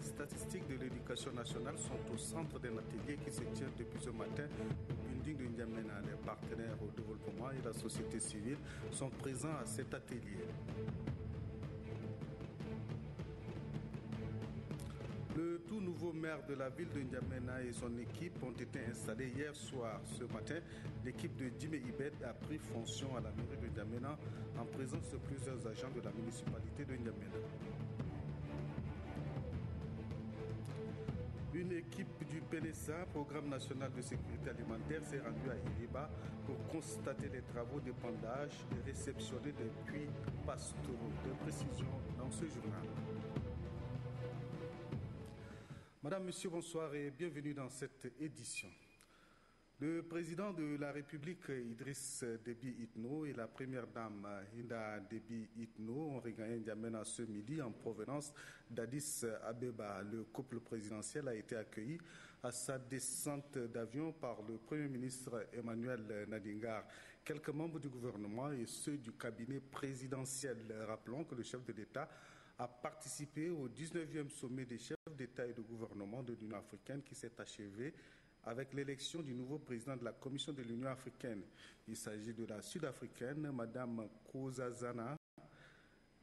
statistiques de l'éducation nationale sont au centre d'un atelier qui se tient depuis ce matin au building de N'Djamena. Les partenaires au développement et la société civile sont présents à cet atelier. Le tout nouveau maire de la ville de N'Djamena et son équipe ont été installés hier soir. Ce matin, l'équipe de Djimé Ibed a pris fonction à la mairie de N'Djamena en présence de plusieurs agents de la municipalité de N'Djamena. Une équipe du PNSA, Programme national de sécurité alimentaire, s'est rendue à Iriba pour constater les travaux d'épandage et réceptionner des puits pastoraux. De précision dans ce journal. Madame, Monsieur, bonsoir et bienvenue dans cette édition. Le président de la République, Idriss Déby Itno, et la première dame, Hinda Déby Itno, ont regagné N'Djamena ce midi en provenance d'Addis Abeba. Le couple présidentiel a été accueilli à sa descente d'avion par le Premier ministre Emmanuel Nadingar, quelques membres du gouvernement et ceux du cabinet présidentiel. Rappelons que le chef de l'État a participé au 19e sommet des chefs d'État et de gouvernement de l'Union africaine qui s'est achevé avec l'élection du nouveau président de la Commission de l'Union africaine. Il s'agit de la Sud-Africaine, Madame Nkosazana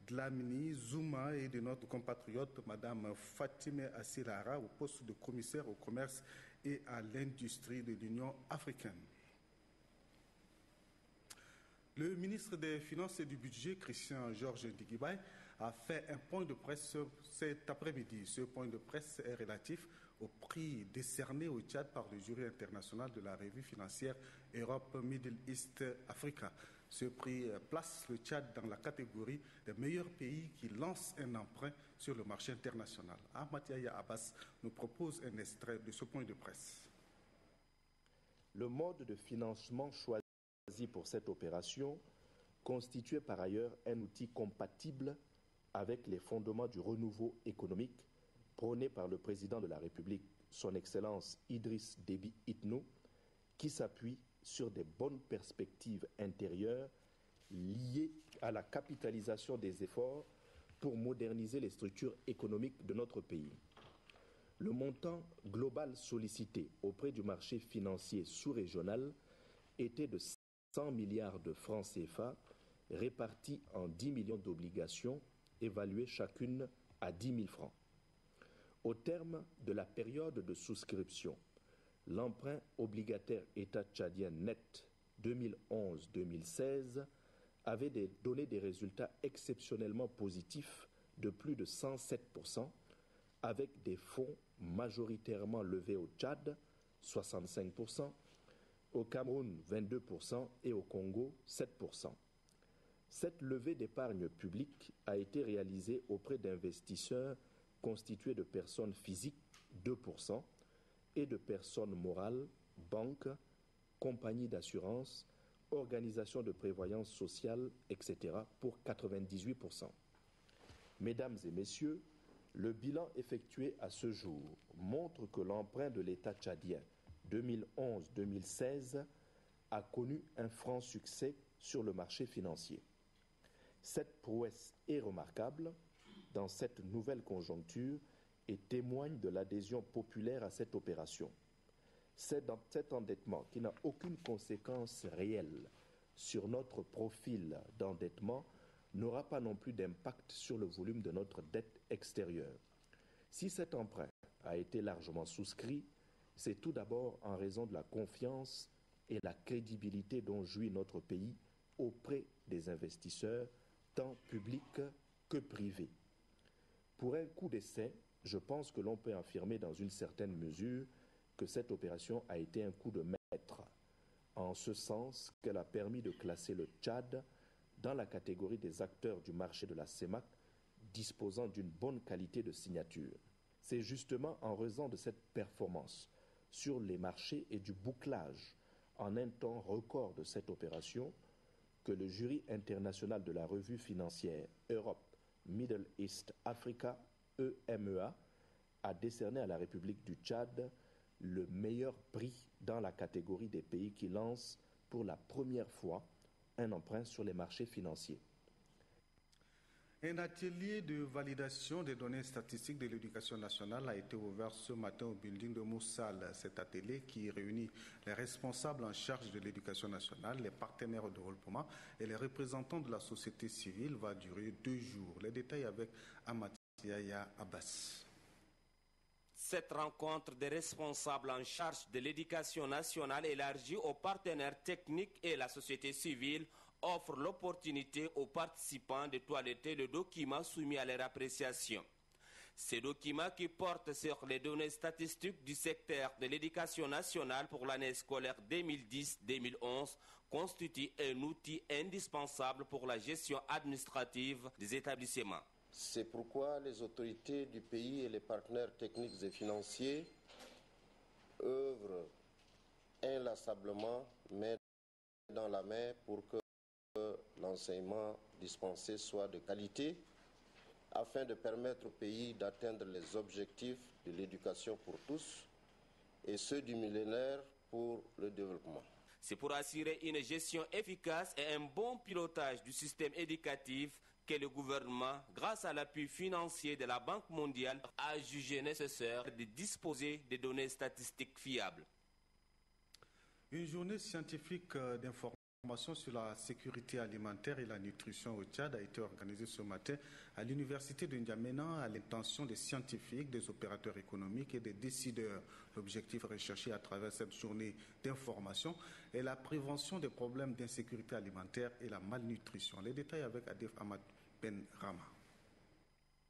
Dlamini Zuma, et de notre compatriote, Madame Fatime Assilara, au poste de commissaire au commerce et à l'industrie de l'Union africaine. Le ministre des Finances et du Budget, Christian Georges Ndiguibaye, a fait un point de presse cet après-midi. Ce point de presse est relatif au prix décerné au Tchad par le jury international de la revue financière Europe Middle East Africa. Ce prix place le Tchad dans la catégorie des meilleurs pays qui lancent un emprunt sur le marché international. Ahmad Yahya Abbas nous propose un extrait de ce point de presse. Le mode de financement choisi pour cette opération constituait par ailleurs un outil compatible avec les fondements du renouveau économique prôné par le président de la République, son Excellence Idriss Déby Itno, qui s'appuie sur des bonnes perspectives intérieures liées à la capitalisation des efforts pour moderniser les structures économiques de notre pays. Le montant global sollicité auprès du marché financier sous-régional était de 100 milliards de francs CFA répartis en 10 millions d'obligations évaluées chacune à 10 000 francs. Au terme de la période de souscription, l'emprunt obligataire État tchadien net 2011-2016 avait donné des résultats exceptionnellement positifs de plus de 107%, avec des fonds majoritairement levés au Tchad, 65%, au Cameroun 22% et au Congo 7%. Cette levée d'épargne publique a été réalisée auprès d'investisseurs constitués de personnes physiques 2% et de personnes morales, banques, compagnies d'assurance, organisations de prévoyance sociale, etc. pour 98%. Mesdames et messieurs, le bilan effectué à ce jour montre que l'emprunt de l'État tchadien 2011-2016 a connu un franc succès sur le marché financier. Cette prouesse est remarquable dans cette nouvelle conjoncture et témoigne de l'adhésion populaire à cette opération. Cet endettement, qui n'a aucune conséquence réelle sur notre profil d'endettement, n'aura pas non plus d'impact sur le volume de notre dette extérieure. Si cet emprunt a été largement souscrit, c'est tout d'abord en raison de la confiance et la crédibilité dont jouit notre pays auprès des investisseurs, tant publics que privés. Pour un coup d'essai, je pense que l'on peut affirmer dans une certaine mesure que cette opération a été un coup de maître, en ce sens qu'elle a permis de classer le Tchad dans la catégorie des acteurs du marché de la CEMAC disposant d'une bonne qualité de signature. C'est justement en raison de cette performance sur les marchés et du bouclage en un temps record de cette opération que le jury international de la revue financière Europe Middle East Africa, EMEA, a décerné à la République du Tchad le meilleur prix dans la catégorie des pays qui lancent pour la première fois un emprunt sur les marchés financiers. Un atelier de validation des données statistiques de l'éducation nationale a été ouvert ce matin au building de Moussal. Cet atelier qui réunit les responsables en charge de l'éducation nationale, les partenaires de développement et les représentants de la société civile va durer 2 jours. Les détails avec Amatia Abbas. Cette rencontre des responsables en charge de l'éducation nationale élargie aux partenaires techniques et la société civile offre l'opportunité aux participants de toiletter le document soumis à leur appréciation. Ces documents qui portent sur les données statistiques du secteur de l'éducation nationale pour l'année scolaire 2010-2011 constituent un outil indispensable pour la gestion administrative des établissements. C'est pourquoi les autorités du pays et les partenaires techniques et financiers œuvrent inlassablement, main dans la main, pour que l'enseignement dispensé soit de qualité, afin de permettre au pays d'atteindre les objectifs de l'éducation pour tous et ceux du millénaire pour le développement. C'est pour assurer une gestion efficace et un bon pilotage du système éducatif que le gouvernement, grâce à l'appui financier de la Banque mondiale, a jugé nécessaire de disposer de données statistiques fiables. Une journée scientifique d'information sur la sécurité alimentaire et la nutrition au Tchad a été organisée ce matin à l'université de N'Djamena à l'intention des scientifiques, des opérateurs économiques et des décideurs. L'objectif recherché à travers cette journée d'information est la prévention des problèmes d'insécurité alimentaire et la malnutrition. Les détails avec Adef Ahmad Ben Rama.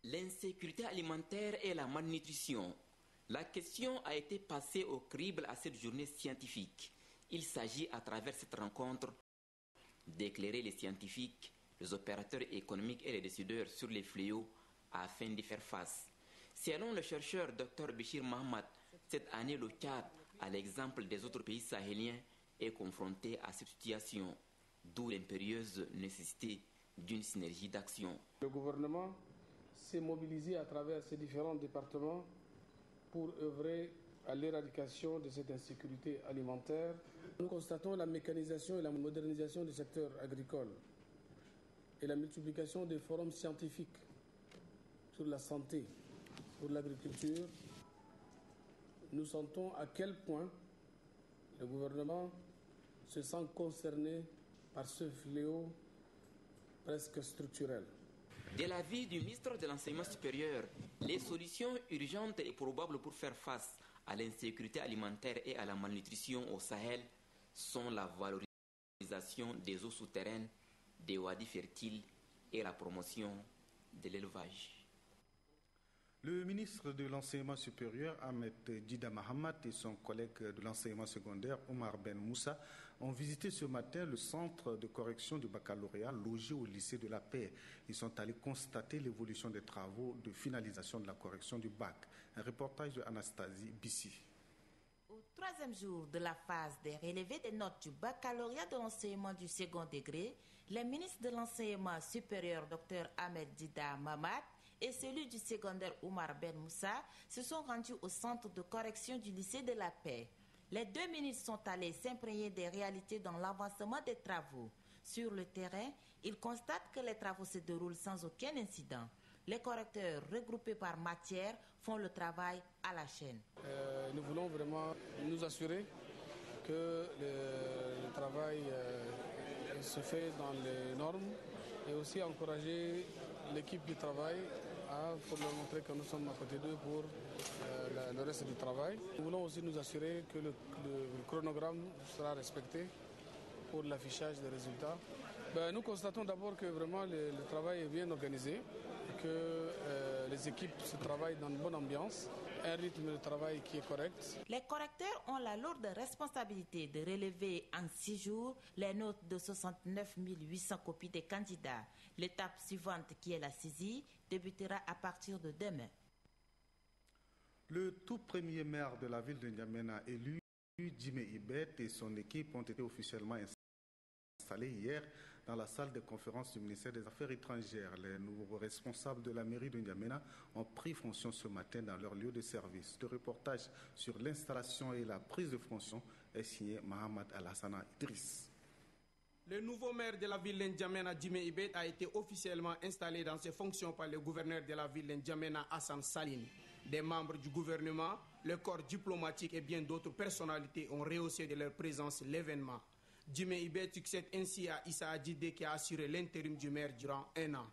L'insécurité alimentaire et la malnutrition. La question a été passée au crible à cette journée scientifique. Il s'agit à travers cette rencontre d'éclairer les scientifiques, les opérateurs économiques et les décideurs sur les fléaux afin d'y faire face. Selon le chercheur Dr Béchir Mohamed, cette année le Tchad, à l'exemple des autres pays sahéliens, est confronté à cette situation, d'où l'impérieuse nécessité d'une synergie d'action. Le gouvernement s'est mobilisé à travers ces différents départements pour œuvrer à l'éradication de cette insécurité alimentaire. Nous constatons la mécanisation et la modernisation du secteur agricole et la multiplication des forums scientifiques sur la santé, sur l'agriculture. Nous sentons à quel point le gouvernement se sent concerné par ce fléau presque structurel. De l'avis du ministre de l'Enseignement supérieur, les solutions urgentes et probables pour faire face à l'insécurité alimentaire et à la malnutrition au Sahel sont la valorisation des eaux souterraines, des wadis fertiles et la promotion de l'élevage. Le ministre de l'Enseignement supérieur, Ahmed Dida Mahamat, et son collègue de l'enseignement secondaire, Omar Ben Moussa, ont visité ce matin le centre de correction du baccalauréat logé au lycée de la Paix. Ils sont allés constater l'évolution des travaux de finalisation de la correction du bac. Un reportage de Anastasie Bissi. Au troisième jour de la phase des relevés des notes du baccalauréat de l'enseignement du second degré, le ministre de l'Enseignement supérieur, Dr Ahmed Dida Mahamat, et celui du secondaire Omar Ben Moussa se sont rendus au centre de correction du lycée de la Paix. Les deux ministres sont allés s'imprégner des réalités dans l'avancement des travaux. Sur le terrain, ils constatent que les travaux se déroulent sans aucun incident. Les correcteurs regroupés par matière font le travail à la chaîne. Nous voulons vraiment nous assurer que le travail se fait dans les normes et aussi encourager l'équipe qui travaille pour leur montrer que nous sommes à côté d'eux pour le reste du travail. Nous voulons aussi nous assurer que le chronogramme sera respecté pour l'affichage des résultats. Nous constatons d'abord que vraiment le travail est bien organisé, que les équipes se travaillent dans une bonne ambiance, un rythme de travail qui est correct. Les correcteurs ont la lourde responsabilité de relever en 6 jours les notes de 69 800 copies des candidats. L'étape suivante, qui est la saisie, débutera à partir de demain. Le tout premier maire de la ville de N'Djamena élu, Jimé Ibet, et son équipe ont été officiellement installés hier dans la salle de conférence du ministère des Affaires étrangères. Les nouveaux responsables de la mairie de N'Djamena ont pris fonction ce matin dans leur lieu de service. Le reportage sur l'installation et la prise de fonction est signé Mohamed Alassana Idriss. Le nouveau maire de la ville d'Ndiamena, Djimé Ibet, a été officiellement installé dans ses fonctions par le gouverneur de la ville d'Ndiamena, Hassan Saline. Des membres du gouvernement, le corps diplomatique et bien d'autres personnalités ont rehaussé de leur présence l'événement. Djimé Ibet succède ainsi à Issa Adjidé qui a assuré l'intérim du maire durant 1 an.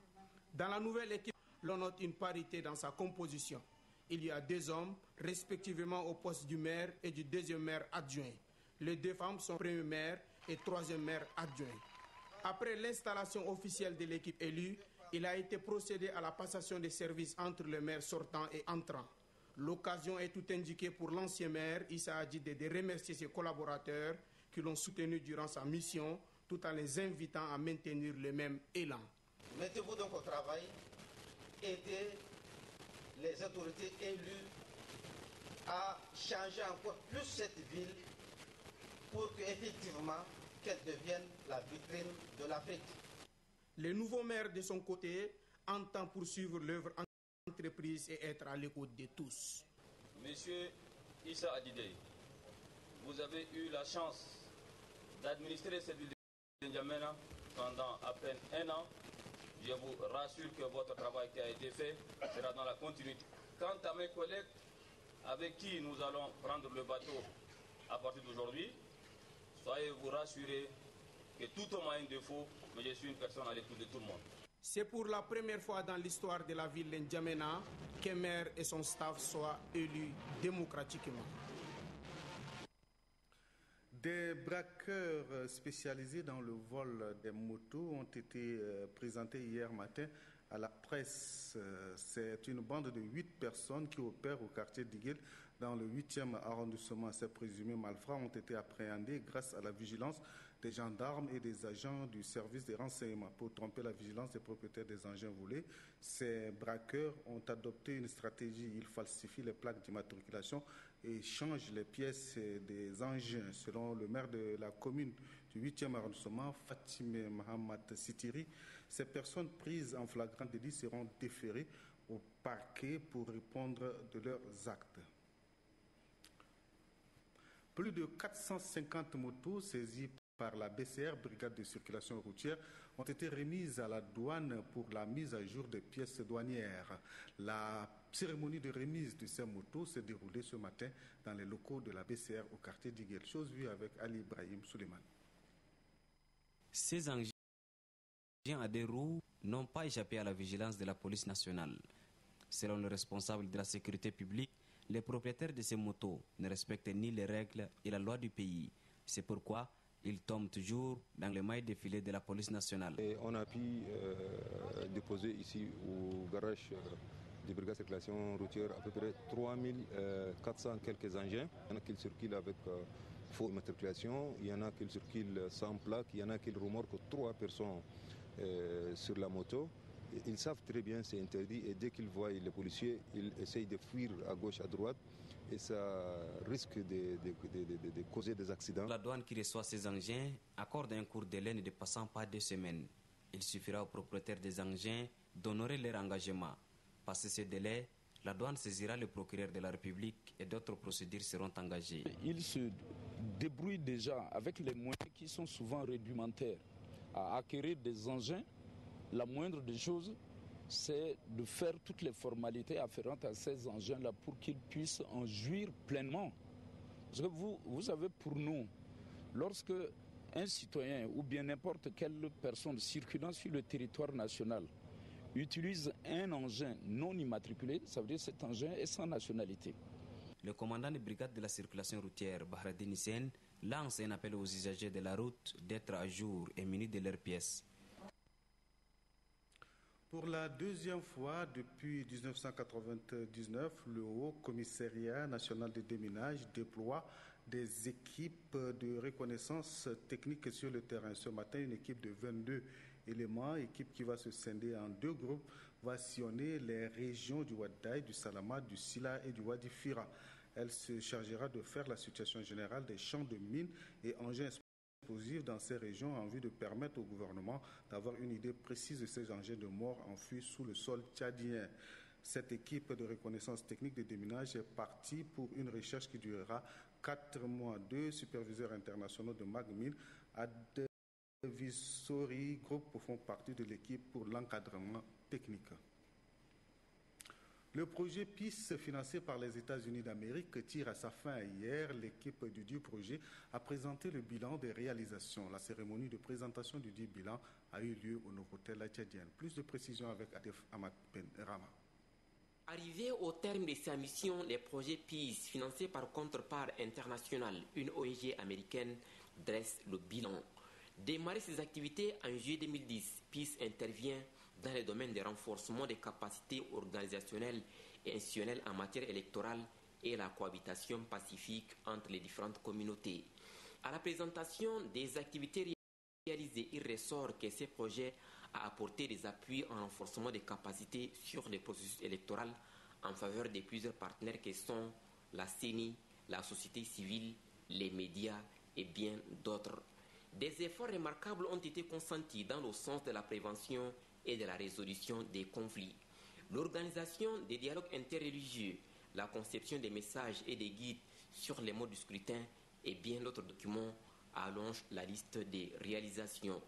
Dans la nouvelle équipe, l'on note une parité dans sa composition. Il y a 2 hommes, respectivement au poste du maire et du deuxième maire adjoint. Les 2 femmes sont premier maire et troisième maire adjoint. Après l'installation officielle de l'équipe élue, il a été procédé à la passation des services entre le maire sortant et entrant. L'occasion est tout indiquée pour l'ancien maire Issa Adjidé de remercier ses collaborateurs qui l'ont soutenu durant sa mission, tout en les invitant à maintenir le même élan. Mettez-vous donc au travail, aidez les autorités élues à changer encore plus cette ville pour qu'effectivement qu'elle devienne la vitrine de l'Afrique. Le nouveau maire, de son côté, entend poursuivre l'œuvre entreprise et être à l'écoute de tous. Monsieur Issa Adjidé, vous avez eu la chance d'administrer cette ville de N'Djamena pendant à peine 1 an. Je vous rassure que votre travail qui a été fait sera dans la continuité. Quant à mes collègues avec qui nous allons prendre le bateau à partir d'aujourd'hui, soyez-vous rassurés que tout au moins un défaut, mais je suis une personne à l'écoute de tout le monde. C'est pour la première fois dans l'histoire de la ville d'Ndiamena qu'un maire et son staff soient élus démocratiquement. Des braqueurs spécialisés dans le vol des motos ont été présentés hier matin à la presse. C'est une bande de 8 personnes qui opèrent au quartier d'Iguel dans le 8e arrondissement. Ces présumés malfrats ont été appréhendés grâce à la vigilance des gendarmes et des agents du service des renseignements. Pour tromper la vigilance des propriétaires des engins volés, ces braqueurs ont adopté une stratégie. Ils falsifient les plaques d'immatriculation et changent les pièces des engins. Selon le maire de la commune du 8e arrondissement, Fatime Mohamed Sitiri, ces personnes prises en flagrant délit seront déférées au parquet pour répondre de leurs actes. Plus de 450 motos saisies par la BCR, Brigade de circulation routière, ont été remises à la douane pour la mise à jour des pièces douanières. La cérémonie de remise de ces motos s'est déroulée ce matin dans les locaux de la BCR au quartier d'Iguel. Chose vue avec Ali Ibrahim Suleiman. Ces engins à 2 roues n'ont pas échappé à la vigilance de la police nationale. Selon le responsable de la sécurité publique, les propriétaires de ces motos ne respectent ni les règles et la loi du pays. C'est pourquoi ils tombent toujours dans les mailles défilées de la police nationale. Et on a pu déposer ici au garage de brigade de circulation routière à peu près 3400 quelques engins. Il y en a qui circulent avec faux immatriculation, il y en a qui circulent sans plaque, il y en a qui remorquent 3 personnes sur la moto. Ils savent très bien c'est interdit et dès qu'ils voient les policiers, ils essayent de fuir à gauche, à droite et ça risque de causer des accidents. La douane qui reçoit ces engins accorde un court délai ne dépassant pas 2 semaines. Il suffira aux propriétaires des engins d'honorer leur engagement. Passé ce délai, la douane saisira le procureur de la République et d'autres procédures seront engagées. Ils se débrouillent déjà avec les moyens qui sont souvent rudimentaires à acquérir des engins. La moindre des choses, c'est de faire toutes les formalités afférentes à ces engins-là pour qu'ils puissent en jouir pleinement. Parce que vous savez, pour nous, lorsque un citoyen ou bien n'importe quelle personne circulant sur le territoire national utilise un engin non immatriculé, ça veut dire que cet engin est sans nationalité. Le commandant de brigade de la circulation routière, Bahradine Hissène, lance un appel aux usagers de la route d'être à jour et munis de leurs pièces. Pour la 2e fois depuis 1999, le Haut Commissariat national des déminages déploie des équipes de reconnaissance technique sur le terrain. Ce matin, une équipe de 22 éléments, équipe qui va se scinder en 2 groupes, va sillonner les régions du Ouaddaï, du Salama, du Sila et du Wadi Fira. Elle se chargera de faire la situation générale des champs de mines et engins explosifs dans ces régions en vue de permettre au gouvernement d'avoir une idée précise de ces engins de mort enfouis sous le sol tchadien. Cette équipe de reconnaissance technique de déminage est partie pour une recherche qui durera 4 mois. 2 superviseurs internationaux de Magmine Visori Group font partie de l'équipe pour l'encadrement technique. Le projet PIS, financé par les États-Unis d'Amérique, tire à sa fin hier. L'équipe du dit projet a présenté le bilan des réalisations. La cérémonie de présentation du dit bilan a eu lieu au Novotel tchadien. Plus de précisions avec Adef Ahmad Ben Rama. Arrivé au terme de sa mission, les projets PIS, financés par Contrepart International, une ONG américaine, dresse le bilan. Démarrer ses activités en juillet 2010, PIS intervient dans le domaine des renforcements des capacités organisationnelles et institutionnelles en matière électorale et la cohabitation pacifique entre les différentes communautés. À la présentation des activités réalisées, il ressort que ces projets a apporté des appuis en renforcement des capacités sur les processus électoraux en faveur de plusieurs partenaires que sont la CENI, la société civile, les médias et bien d'autres. Des efforts remarquables ont été consentis dans le sens de la prévention et de la résolution des conflits. L'organisation des dialogues interreligieux, la conception des messages et des guides sur les modes du scrutin et bien d'autres documents allongent la liste des réalisations.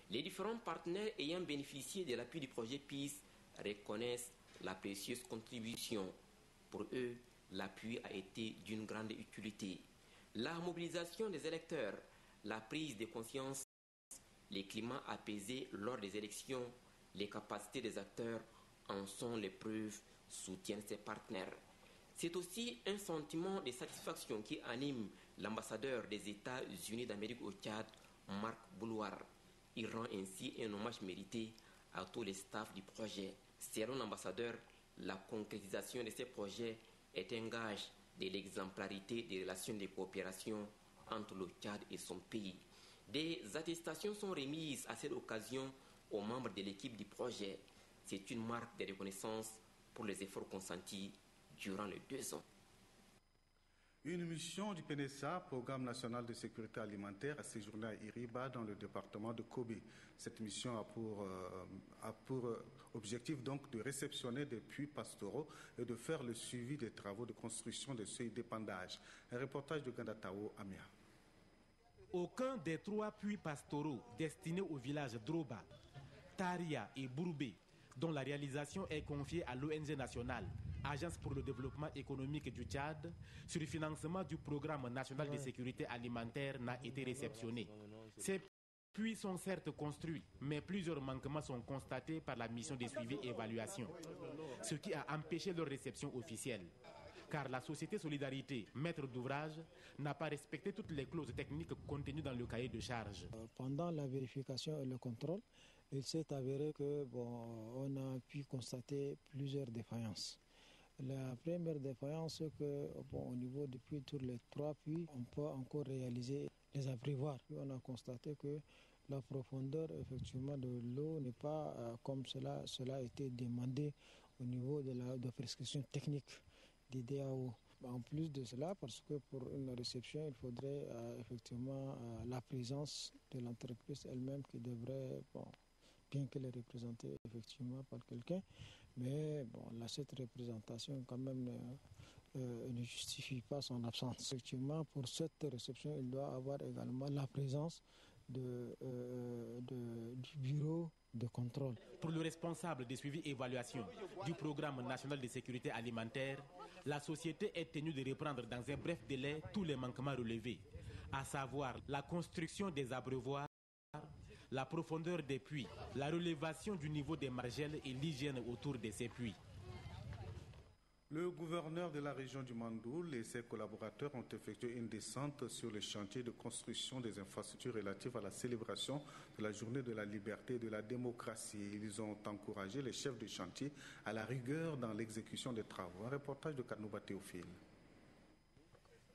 Les différents partenaires ayant bénéficié de l'appui du projet PIS reconnaissent la précieuse contribution. Pour eux, l'appui a été d'une grande utilité. La mobilisation des électeurs, la prise de conscience, les climats apaisés lors des élections, les capacités des acteurs en sont les preuves, soutiennent ses partenaires. C'est aussi un sentiment de satisfaction qui anime l'ambassadeur des États-Unis d'Amérique au Tchad, Marc Boulouar. Il rend ainsi un hommage mérité à tous les staffs du projet. Selon l'ambassadeur, la concrétisation de ces projets est un gage de l'exemplarité des relations de coopération entre le Tchad et son pays. Des attestations sont remises à cette occasion aux membres de l'équipe du projet. C'est une marque de reconnaissance pour les efforts consentis durant les 2 ans. Une mission du PNSA, Programme national de sécurité alimentaire, a séjourné à Iriba dans le département de Kobe. Cette mission a pour objectif donc de réceptionner des puits pastoraux et de faire le suivi des travaux de construction des seuils d'épandage. Un reportage de Gandatao, Amia. Aucun des 3 puits pastoraux destinés au village Droba, Taria et Bourbé, dont la réalisation est confiée à l'ONG nationale, Agence pour le développement économique du Tchad, sur le financement du Programme national de sécurité alimentaire, n'a été réceptionné. Ces puits sont certes construits, mais plusieurs manquements sont constatés par la mission de suivi et évaluation, ce qui a empêché leur réception officielle. Car la société Solidarité, maître d'ouvrage, n'a pas respecté toutes les clauses techniques contenues dans le cahier de charge. Pendant la vérification et le contrôle, il s'est avéré que on a pu constater plusieurs défaillances. La première défaillance, c'est que au niveau des puits, tous les 3 puits, on peut encore réaliser les abreuvoirs. On a constaté que la profondeur effectivement de l'eau n'est pas comme cela a été demandé au niveau de la prescription technique des DAO. En plus de cela, parce que pour une réception, il faudrait effectivement la présence de l'entreprise elle-même qui devrait, bien qu'elle est représentée effectivement par quelqu'un, mais cette représentation quand même ne justifie pas son absence. Effectivement, pour cette réception, il doit avoir également la présence du bureau de contrôle. Pour le responsable de suivi et évaluation du Programme national de sécurité alimentaire, la société est tenue de reprendre dans un bref délai tous les manquements relevés, à savoir la construction des abreuvoirs, la profondeur des puits, la relevation du niveau des margelles et l'hygiène autour de ces puits. Le gouverneur de la région du Mandoul et ses collaborateurs ont effectué une descente sur le chantier de construction des infrastructures relatives à la célébration de la journée de la liberté et de la démocratie. Ils ont encouragé les chefs de chantier à la rigueur dans l'exécution des travaux. Un reportage de Kanouba Théophile.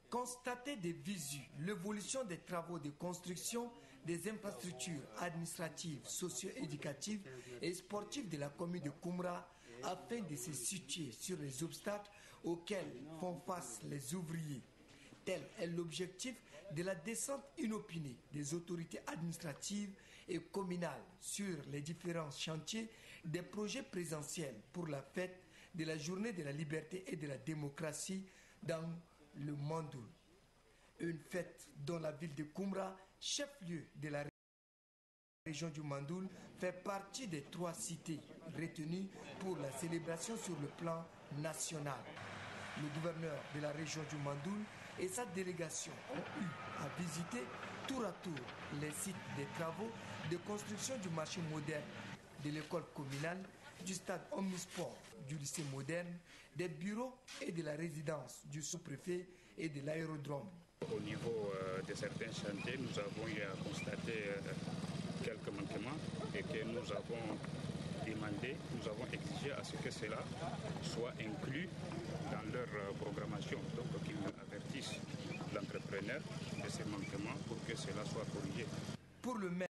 Constater de visu l'évolution des travaux de construction des infrastructures administratives, socio-éducatives et sportives de la commune de Koumra afin de se situer sur les obstacles auxquels font face les ouvriers. Tel est l'objectif de la descente inopinée des autorités administratives et communales sur les différents chantiers des projets présentiels pour la fête de la journée de la liberté et de la démocratie dans le Mandoul. Une fête dont la ville de Koumra, chef-lieu de la région du Mandoul fait partie des 3 cités retenues pour la célébration sur le plan national. Le gouverneur de la région du Mandoul et sa délégation ont eu à visiter tour à tour les sites des travaux de construction du marché moderne, de l'école communale, du stade omnisport, du lycée moderne, des bureaux et de la résidence du sous-préfet et de l'aérodrome. Au niveau de certains chantiers, nous avons eu à constater quelques manquements et que nous avons demandé, nous avons exigé à ce que cela soit inclus dans leur programmation, donc qu'ils avertissent l'entrepreneur de ces manquements pour que cela soit corrigé. Pour le maire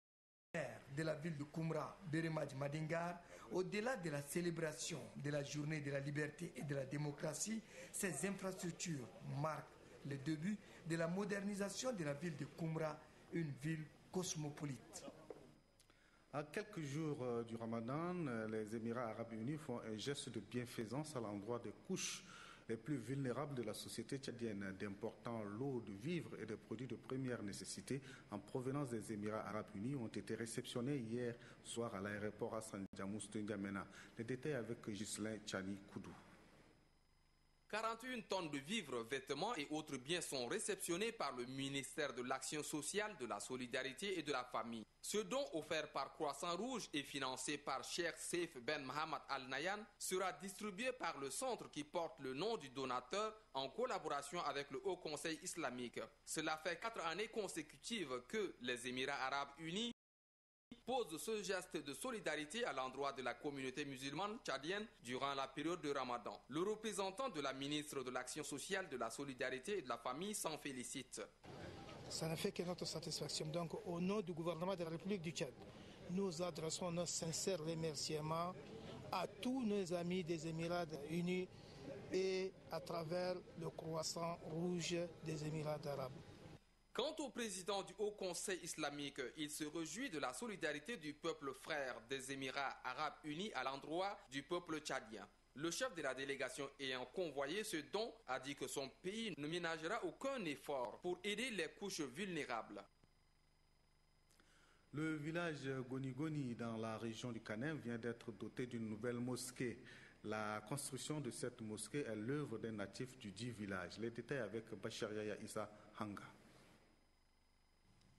de la ville de Koumra, Beremadji Madingar, au-delà de la célébration de la journée de la liberté et de la démocratie, ces infrastructures marquent le début de la modernisation de la ville de Koumra, une ville cosmopolite. À quelques jours du Ramadan, les Émirats arabes unis font un geste de bienfaisance à l'endroit des couches les plus vulnérables de la société tchadienne. D'importants lots de vivres et de produits de première nécessité en provenance des Émirats arabes unis ont été réceptionnés hier soir à l'aéroport Hassan Djamous de N'Djamena. Les détails avec Ghislain Tchani Koudou. 41 tonnes de vivres, vêtements et autres biens sont réceptionnés par le ministère de l'Action sociale, de la solidarité et de la famille. Ce don offert par Croissant Rouge et financé par Cheikh Seif Ben Mohamed Al Nayan sera distribué par le centre qui porte le nom du donateur en collaboration avec le Haut Conseil islamique. Cela fait 4 années consécutives que les Émirats arabes unis pose ce geste de solidarité à l'endroit de la communauté musulmane tchadienne durant la période de Ramadan. Le représentant de la ministre de l'Action sociale, de la solidarité et de la famille s'en félicite. Ça ne fait que notre satisfaction. Donc, au nom du gouvernement de la République du Tchad, nous adressons nos sincères remerciements à tous nos amis des Émirats unis et à travers le Croissant Rouge des Émirats arabes. Quant au président du Haut Conseil islamique, il se réjouit de la solidarité du peuple frère des Émirats arabes unis à l'endroit du peuple tchadien. Le chef de la délégation ayant convoyé ce don a dit que son pays ne ménagera aucun effort pour aider les couches vulnérables. Le village Goni-Goni dans la région du Kanem vient d'être doté d'une nouvelle mosquée. La construction de cette mosquée est l'œuvre d'un natif du dit village. Les détails avec Bachar Yaya Issa Hanga.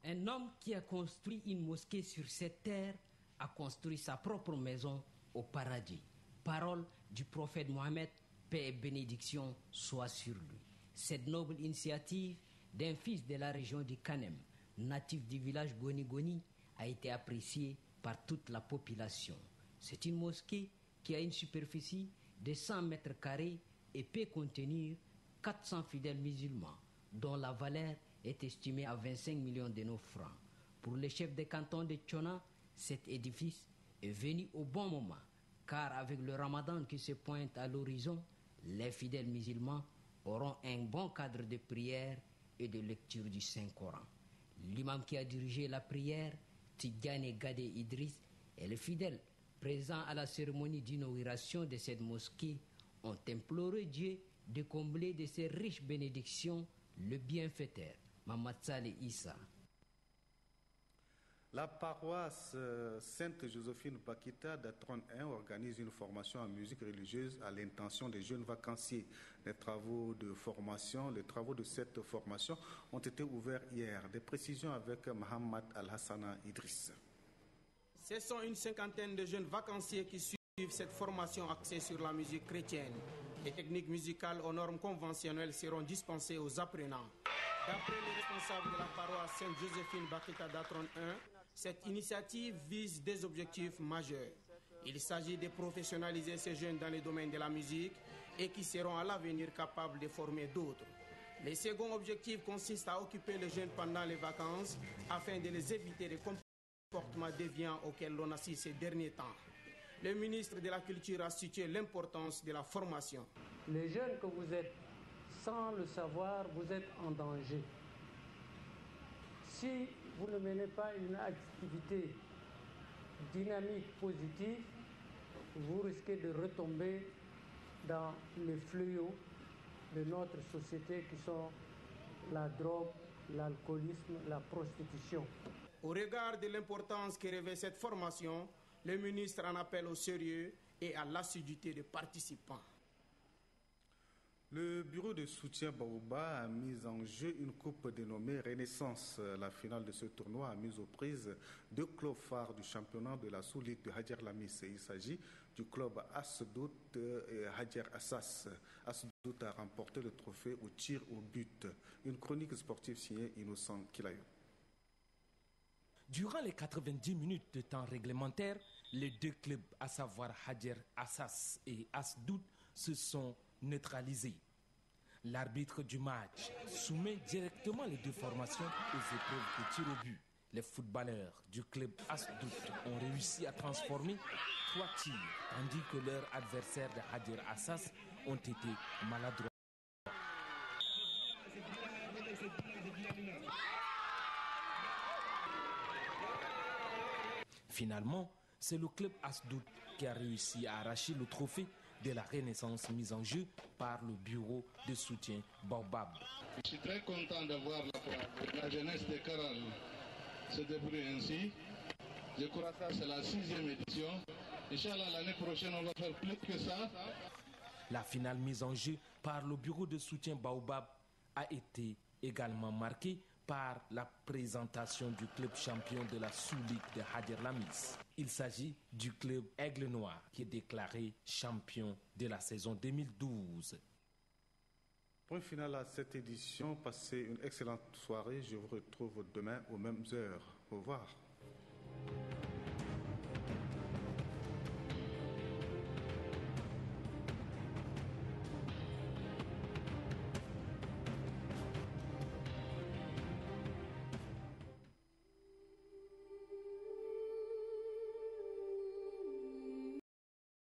Un homme qui a construit une mosquée sur cette terre a construit sa propre maison au paradis. Parole du prophète Mohammed, paix et bénédiction soient sur lui. Cette noble initiative d'un fils de la région du Kanem, natif du village Goni-Goni, a été appréciée par toute la population. C'est une mosquée qui a une superficie de 100 mètres carrés et peut contenir 400 fidèles musulmans, dont la valeur est estimée à 25 millions de nos francs. Pour le chef de canton de Tchona, cet édifice est venu au bon moment, car avec le Ramadan qui se pointe à l'horizon, les fidèles musulmans auront un bon cadre de prière et de lecture du Saint-Coran. L'imam qui a dirigé la prière, Tidjane Gade Idriss, et les fidèles présents à la cérémonie d'inauguration de cette mosquée ont imploré Dieu de combler de ses riches bénédictions le bienfaiteur, Mamad Saleh Issa. La paroisse Sainte-Joséphine Bakita d'Atron 1 organise une formation en musique religieuse à l'intention des jeunes vacanciers. Les travaux de cette formation ont été ouverts hier. Des précisions avec Mohamed Al-Hassana Idriss. Ce sont une cinquantaine de jeunes vacanciers qui suivent cette formation axée sur la musique chrétienne. Les techniques musicales aux normes conventionnelles seront dispensées aux apprenants. D'après les responsables de la paroisse Sainte-Joséphine Bakita d'Atron 1, cette initiative vise des objectifs majeurs. Il s'agit de professionnaliser ces jeunes dans le domaine de la musique et qui seront à l'avenir capables de former d'autres. Le second objectif consiste à occuper les jeunes pendant les vacances afin de les éviter des comportements déviants auxquels l'on assiste ces derniers temps. Le ministre de la Culture a situé l'importance de la formation. Les jeunes que vous êtes, sans le savoir, vous êtes en danger. Si vous ne menez pas une activité dynamique, positive, vous risquez de retomber dans les fléaux de notre société qui sont la drogue, l'alcoolisme, la prostitution. Au regard de l'importance que revêt cette formation, le ministre en appelle au sérieux et à l'assiduité des participants. Le bureau de soutien Baoba a mis en jeu une coupe dénommée Renaissance. La finale de ce tournoi a mis aux prises deux clubs phares du championnat de la sous-ligue de Hadjer Lamis. Il s'agit du club Asdout et Hadjer Assas. Asdout a remporté le trophée au tir au but. Une chronique sportive signée Innocent Kilayo. Durant les 90 minutes de temps réglementaire, les deux clubs, à savoir Hadjer Assas et Asdout, se sont neutralisés. L'arbitre du match soumet directement les deux formations aux épreuves de tir au but. Les footballeurs du club Asdout ont réussi à transformer 3 tirs, tandis que leurs adversaires de Hadjer Assas ont été maladroits. Finalement, c'est le club Asdout qui a réussi à arracher le trophée de la Renaissance mise en jeu par le bureau de soutien Baobab. Je suis très content de voir la jeunesse de Karal se débrouiller ainsi. Je crois que c'est la 6e édition. Inch'Allah, l'année prochaine, on va faire plus que ça. La finale mise en jeu par le bureau de soutien Baobab a été également marquée par la présentation du club champion de la sous-ligue de Hadjer Lamis. Il s'agit du club Aigle Noir qui est déclaré champion de la saison 2012. Point final à cette édition. Passez une excellente soirée. Je vous retrouve demain aux mêmes heures. Au revoir.